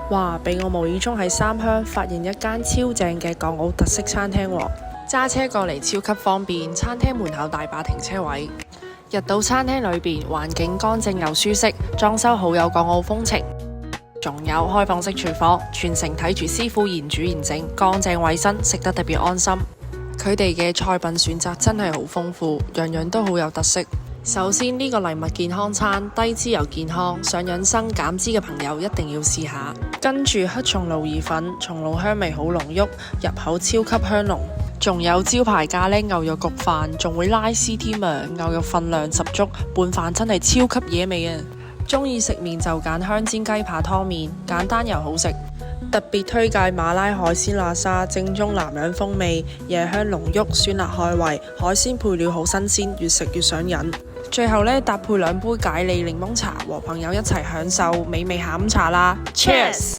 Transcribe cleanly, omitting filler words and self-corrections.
哇！俾我無意中喺三鄉發現一間超正嘅港澳特色餐廳喎，揸車過嚟超級方便，餐廳門口大把停車位。入到餐廳裏邊，環境乾淨又舒適，裝修好有港澳風情，仲有開放式廚房，全程睇住師傅現煮現整，乾淨衛生，食得特別安心。佢哋嘅菜品選擇真係好豐富，樣樣都好有特色。首先呢個藜麥健康餐，低脂又健康，想養生減脂嘅朋友一定要試下。跟住黑松露意粉，松露香味好濃郁，入口超級香濃。仲有招牌咖喱牛肉焗飯，仲會拉絲添啊！牛肉份量十足，拌飯真係超級惹味啊！中意食麵就揀香煎雞扒湯麵，簡單又好食。特別推介馬拉海鮮辣沙，正宗南洋風味，椰香濃郁，酸辣開胃，海鮮配料好新鮮，越食越想飲。最後呢，搭配2杯解膩檸檬茶，和朋友一齊享受美味下午茶啦！Cheers！